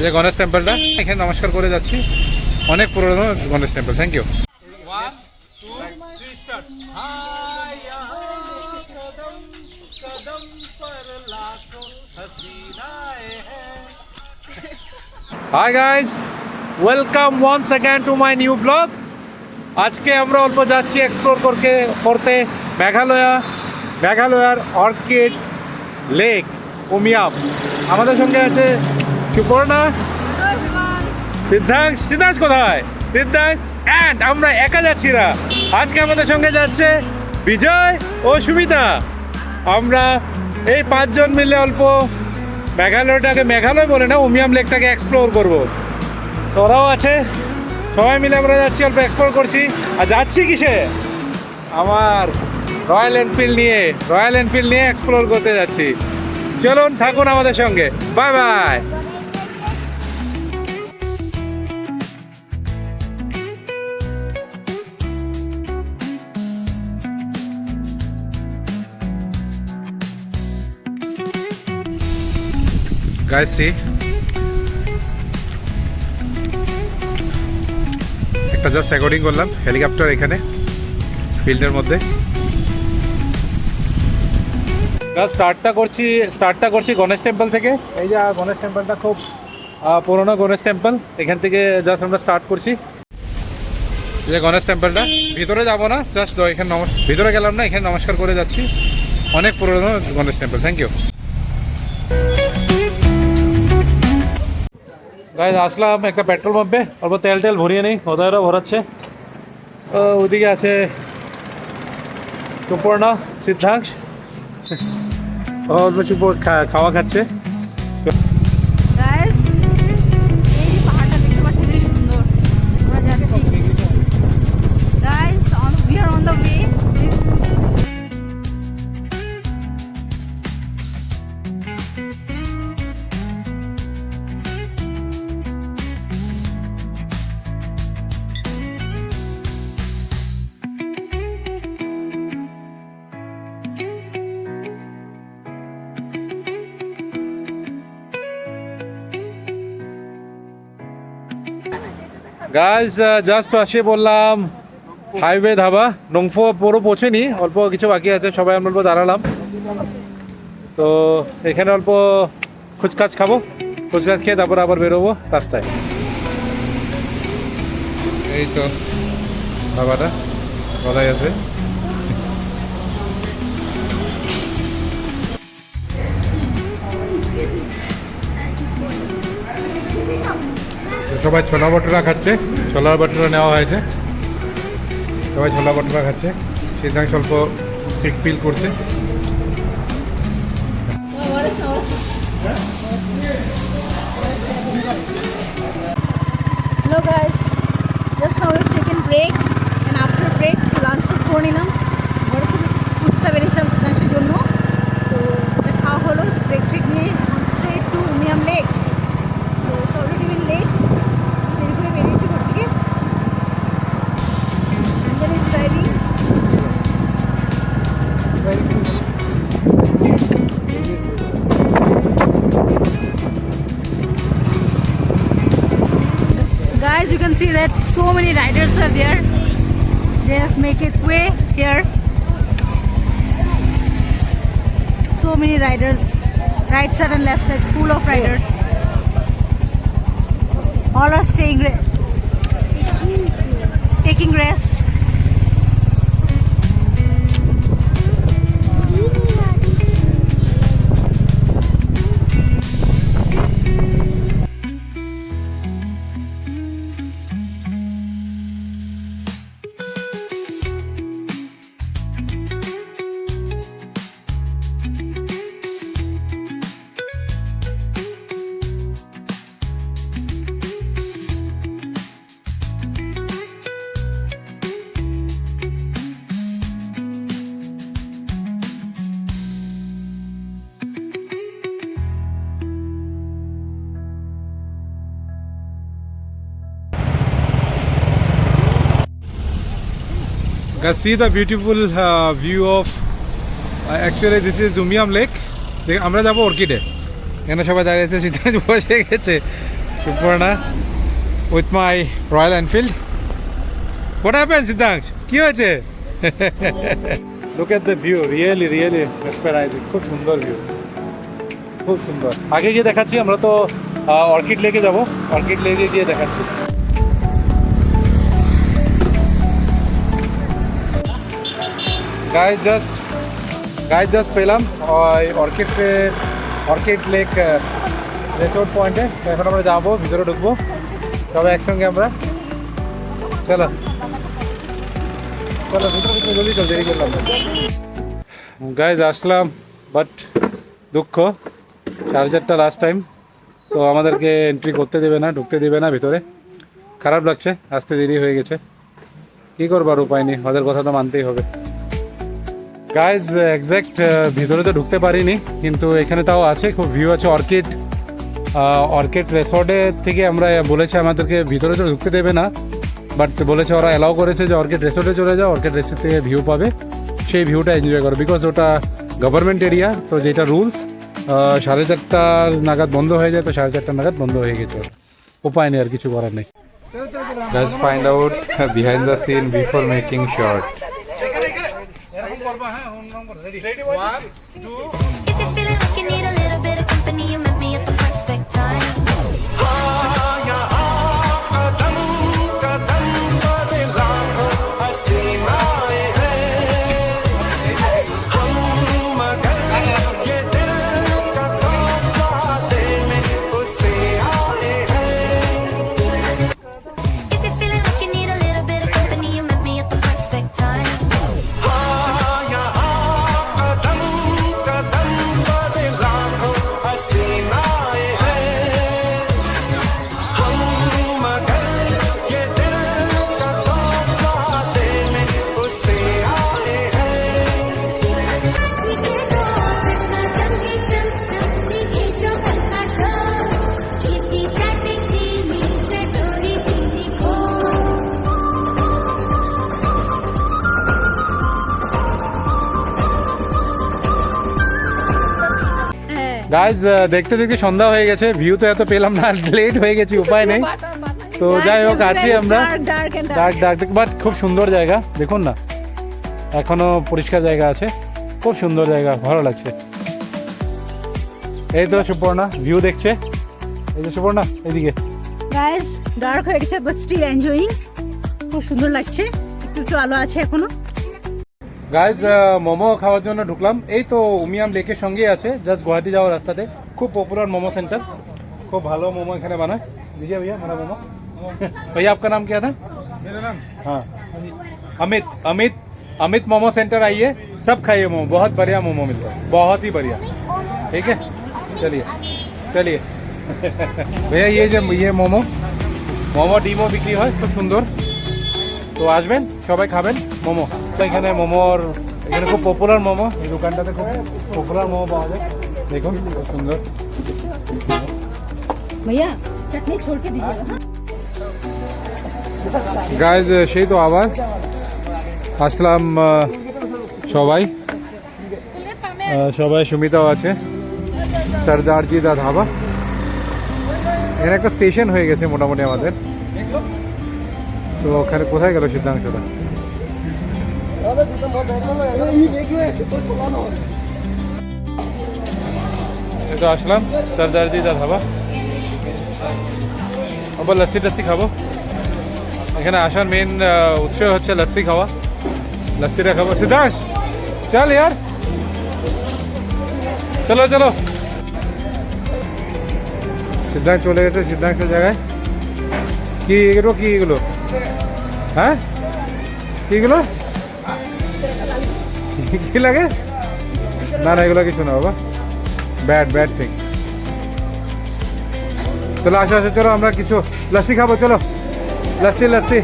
যে গণেশ টেম্পলটা এখানে নমস্কার করে যাচ্ছি, অনেক পুরনো Ganesh temple. Thank you. Hi guys, welcome once again to my new vlog. আজকে আমরা অল্প যাচ্ছি এক্সপ্লোর করতে মেঘালয়ার অর্কিড লেক উমিয়াম। আমাদের সঙ্গে আছে সুপর্ণা, সিদ্ধাংশ কোথায়? সিদ্ধাংশ অ্যান্ড আমরা একা যাচ্ছি না, আজকে আমাদের সঙ্গে যাচ্ছে বিজয় ও সুমিতা। আমরা এই 5 জন মিলে অল্প মেঘালয় বলে না, উমিয়াম লেকটাকে এক্সপ্লোর করব। তোরাও আছে, সবাই মিলে আমরা যাচ্ছি, অল্প এক্সপ্লোর করছি। আর যাচ্ছি কিসে? আমার রয়্যাল এনফিল্ড নিয়ে এক্সপ্লোর করতে যাচ্ছি। চলুন, থাকুন আমাদের সঙ্গে। Bye bye. Guys, see, একটা জাস্ট রেকর্ডিং করলাম হেলিকপ্টার এখানে ফিল্ডের মধ্যে। স্টার্টটা করছি গণেশ টেম্পল থেকে। এই যে গণেশ টেম্পলটা খুব পুরোনো গণেশ টেম্পল, এখান থেকে জাস্ট আমরা স্টার্ট করছি। এই যে গণেশ টেম্পলটা, ভিতরে যাব না, জাস্ট এখানে ভিতরে গেলাম না, এখানে নমস্কার করে যাচ্ছি, অনেক পুরোনো Ganesh temple. Thank you. Guys আসলাম একটা পেট্রোল পাম্পে, অল্প তেল ভরিয়ে নেই, ওরা ভরাচ্ছে। ওদিকে আছে সুপর্ণা, সিদ্ধাংশ, অল্প খাওয়া খাচ্ছে। গাইজ জাস্ট আসে বললাম হাইওয়ে ধাবা, নংফো পুরো পৌঁছেনি, অল্প কিছু বাকি আছে। সবাই আমরা অল্প দাঁড়ালাম, তো এখানে অল্প খুচকাচ খাবো, খুচকাচ খেয়ে তারপর আবার বেরোবো রাস্তায়। এই তো ধাবাটা কোথায় আছে? সবাই ছোলা ভটুরা খাচ্ছে, ছোলার ভটুরা নেওয়া হয়েছে, সবাই ছোলা ভটুরা খাচ্ছে। সিদ্ধাংশ অল্প সিক ফিল করছে। Hello guys, just now we've taken break and after break lunch is করে নিলাম। ঘরে থেকে ফুডসটা বেরিয়েছিলাম সিদ্ধাংশের জন্য, তো এটা খাওয়া হলো। ব্রেক নিয়ে straight to Umiam lake. So it's already been late, দেরি করে বেরিয়েছি ঘর থেকে। And then is driving. Guys, you can see that so many riders are there. They have make a way here. So many riders, right side and left side, full of riders. All are taking rest. Guys, see the beautiful view of actually this is Umiam Lake. আমরা যাবো অর্কিডে, এখানে সবাই দাঁড়িয়েছে, সিদ্ধান্ত বসে গেছে। Suparna with my Royal Enfield. What happened, Siddhansh? কি হয়েছে? Look at the view, really mesmerizing. খুব সুন্দর ভিউ, খুব সুন্দর। আগে গিয়ে দেখাচ্ছি, আমরা তো অর্কিড লেকে যাব, অর্কিড লেকে গিয়ে দেখাচ্ছি। গাইজ জাস্ট পেলাম অর্কিড লেক রিসোর্ট পয়েন্টে। এখন আমরা যাবো, ভিতরে ঢুকবো সবাই একসঙ্গে আমরা। চলো চলো ভিতরে জলদি চল, দেরি করলাম। গাইজ আসলাম, বাট দুঃখ 4:30 লাস্ট টাইম, তো আমাদেরকে এন্ট্রি করতে দেবে না, ঢুকতে দেবে না ভিতরে। খারাপ লাগছে, আসতে দেরি হয়ে গেছে, কী করবার উপায় নেই, ওদের কথা তো মানতেই হবে। গাইজ এক্স্যাক্ট ভিতরে তো ঢুকতে পারিনি, কিন্তু এখানে তাও আছে, খুব ভিউ আছে। অর্কিড রিসর্টের থেকে আমরা বলেছে আমাদেরকে ভিতরে তো ঢুকতে দেবে না, বাট বলেছে ওরা অ্যালাউ করেছে যে অর্কিড রিসর্টে চলে যাও, অর্কিড রিসর্ট থেকে ভিউ পাবে, সেই ভিউটা এনজয় করো, বিকজ ওটা গভর্নমেন্ট এরিয়া। তো যেটা রুলস 4:30 নাগাদ বন্ধ হয়ে যায়, তো 4:30 নাগাদ বন্ধ হয়ে গেছে, উপায় নেই, আর কিছু করার নেই। Let's find out behind the scene before making shot. If you're feeling like you need a little bit of company, you met me at the perfect time. If you're feeling like you need a little bit of company, you met me at the perfect time. Guys দেখতে দেখতে সন্ধ্যা হয়ে গেছে, view তো এত পেলাম না, late হয়ে গেছি, উপায় নেই। তো যাই হোক, আছি আমরা, ডার্ক বাট খুব সুন্দর জায়গা, দেখুন না, এখনো পরিষ্কার জায়গা আছে, খুব সুন্দর জায়গা, ভালো লাগছে। এই তো সুপর্ণা ভিউ দেখছে, এই যে সুপর্ণা এইদিকে। গাইস ডার্ক হয়ে গেছে, বাট স্টিল এনজয়িং, খুব সুন্দর লাগছে, একটু আলো আছে এখনো। গাইজ মোমো খাওয়ার জন্য ঢুকলাম, এই তো উমিয়াম লেকের সঙ্গেই আছে, জাস্ট গুয়াহাটি যাওয়ার রাস্তাতে, খুব পপুলার মোমো সেন্টার, খুব ভালো মোমো এখানে বানায়। दीजिए भैया मेरा मोमो। भैया आपका नाम क्या था? मेरा नाम हाँ अमित मोमो सेंटर आइए, सब खाइए मोमो, बहुत बढ़िया मोमो मिलता है, बहुत ही बढ़िया। ठीक है, चलिए भैया ये মোমো ডিমও বিক্রি হয়, খুব সুন্দর। তো আসবেন সবাই, খাবেন মোমো। তো এখানে মোমোর, এখানে খুব পপুলার মোমো, এই দোকানটাতে খুব পপুলার মোমো পাওয়া যায়, দেখুন খুব সুন্দর। भैया चटनी छोड़ के दीजिएगा। গাইজ সেই তো আবার আসলাম, সবাই সুমিতাও আছে, সরদারজি দা ধাবা, এখানে একটা স্টেশন হয়ে গেছে মোটামুটি আমাদের। তো ওখানে কোথায় গেল সিদ্ধাংশটা? এই তো আসলাম সরদারজি দা ধাবা, আবার লস্যি খাবো। এখানে আসার মেন উৎস হচ্ছে লস্যি খাওয়া, লস্যিটা খাবো। সিদ্ধাংশ চল ইয়ার, চলো। সিদ্ধাংশ চলে গেছে, সিদ্ধাংশের জায়গায়। কি এগুলো হ্যাঁ, কিগুলো কি লাগে? না এগুলো কিছু না বাবা, ব্যাড থিং। চলো আসো, চলো আমরা কিছু লস্যি খাবো, চলো लस्सी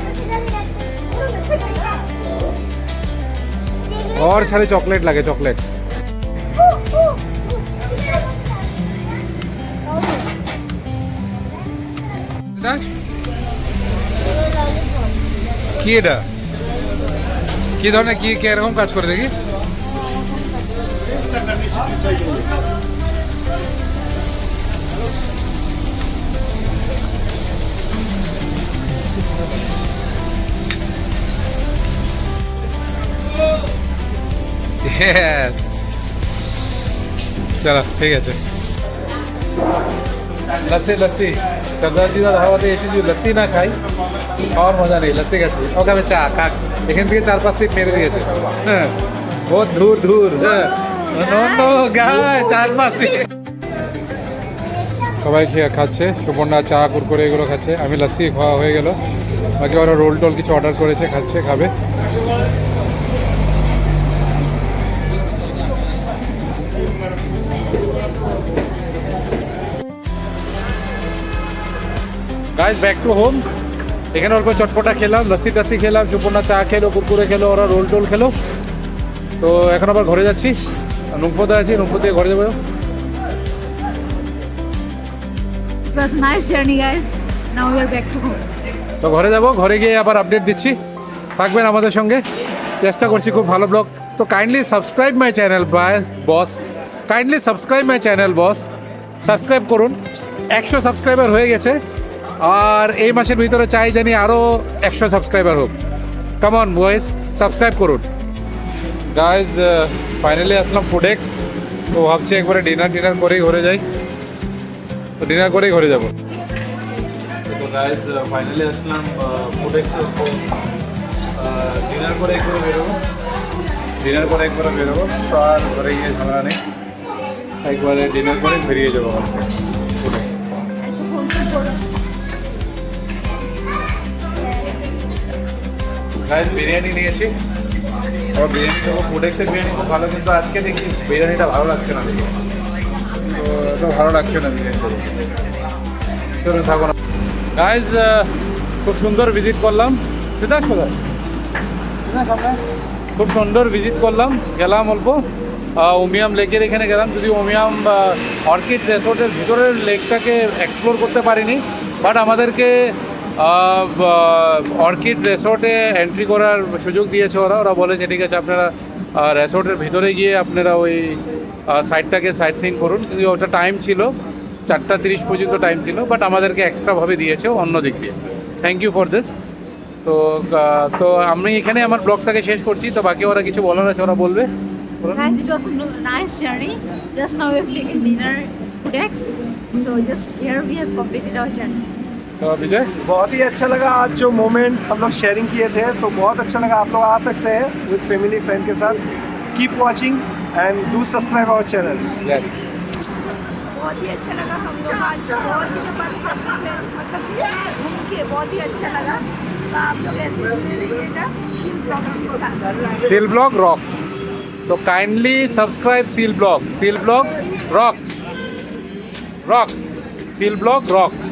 और खाली चॉकलेट लगे, चॉकलेट। কি এটা, কি ধরনের, কি এরকম কাজ করে দেখি? यस चलो ठीक है लस्सी लस्सी सरदार जी ধাবাতে এসে যদি লস্যি না খাই খাওয়ার মজা নেই লস্যি খাচ্ছি ওকে আমি চা কাক এখান থেকে 4-5 সিট মেরে দিয়েছে হ্যাঁ বহুত দূর দূর হ্যাঁ নো নো গায় 4-5 সিট সবাই খেয়ে খাচ্ছে সুপর্ণা চা কুরকুরে এগুলো খাচ্ছে আমি লস্যি খাওয়া হয়ে গেল বাকি ওরা রোল টোল কিছু অর্ডার করেছে খাচ্ছে খাবে গাইস ব্যাক টু হোম এখানে অল্প চটপটা খেলাম লস্যি টাসি খেলাম সুপর্ণা চা খেলো কুরকুরে খেলো ওরা রোল টোল খেলো তো এখন আবার ঘরে যাচ্ছি নুমফোতে আছি নুমফো থেকে ঘরে যাবো It was a nice journey, guys. Now we are back to home. তো ঘরে যাব ঘরে গিয়ে আবার আপডেট দিচ্ছি থাকবেন আমাদের সঙ্গে চেষ্টা করছি খুব ভালো ব্লগ তো kindly subscribe my channel bye boss kindly subscribe my channel boss subscribe করুন 100 সাবস্ক্রাইবার হয়ে গেছে আর এই মাসের ভিতরে চাই জানি আরও 100 সাবস্ক্রাইবার হোক কাম অন বয়েস সাবস্ক্রাইব করুন গাইজ ফাইনালি আসলাম ফুডেক্স তো ভাবছি একবারে ডিনার করেই ঘরে যাই তো ডিনার করেই ঘরে যাবো তো গাইজ ফাইনালি আসলাম ফুডেক্সের ডিনার করে একবারে বেরোবো তো আর ঘরে গিয়ে ঝামেলা নেই একবারে ডিনার করে বেরিয়ে যাবো ফুডেক্স আচ্ছা ফোন করো গাইজ বিরিয়ানি নিয়েছি আর বিরিয়ানি খাবো ফুডেক্সের বিরিয়ানি খুব ভালো কিন্তু আজকে দেখি বিরিয়ানিটা ভালো লাগছে না দেখি তো এত ভালো লাগছে না বিরিয়ানিটা চলুন থাকো না গাইজ খুব সুন্দর ভিজিট করলাম সিদ্ধার্থ কোথায় খুব সুন্দর ভিজিট করলাম গেলাম অল্প ওমিয়াম লেকের এখানে গেলাম যদি ওমিয়াম অর্কিড রেসোর্টের ভিতরের লেকটাকে এক্সপ্লোর করতে পারিনি বাট আমাদেরকে অর্কিড রেসোর্টে এন্ট্রি করার সুযোগ দিয়েছে ওরা বলেছে ঠিক আছে আপনারা রেসোর্টের ভিতরে গিয়ে আপনারা ওই সাইডটাকে সাইট সিন করুন কিন্তু ওটা টাইম ছিল 4:30 পর্যন্ত টাইম ছিল বাট আমাদেরকে এক্সট্রাভাবে দিয়েছে অন্য দিক দিয়ে থ্যাংক ইউ ফর দিস তো তো আমি এখানে আমার ব্লগটাকে শেষ করছি তো বাকি ওরা কিছু বলার আছে ওরা বলবে Guys, it was a nice journey. Just now we've taken dinner Foodex. So just here we have completed our journey. তো বিজয় बहुत ही अच्छा लगा आज जो मोमेंट हम लोग शेयरिंग किए थे तो बहुत अच्छा लगा आप लोग आ सकते हैं विद फैमिली फ्रेंड के साथ keep watching and do subscribe our channel बहुत ही अच्छा लगा हमको आज बहुत दिनों बाद मतलब घूम के बहुत ही अच्छा लगा तो आप लोग ऐसे जुड़े रहिएगा शील ब्लॉग के साथ सील ब्लॉग रॉक्स तो kindly subscribe seal blog rocks seal blog rocks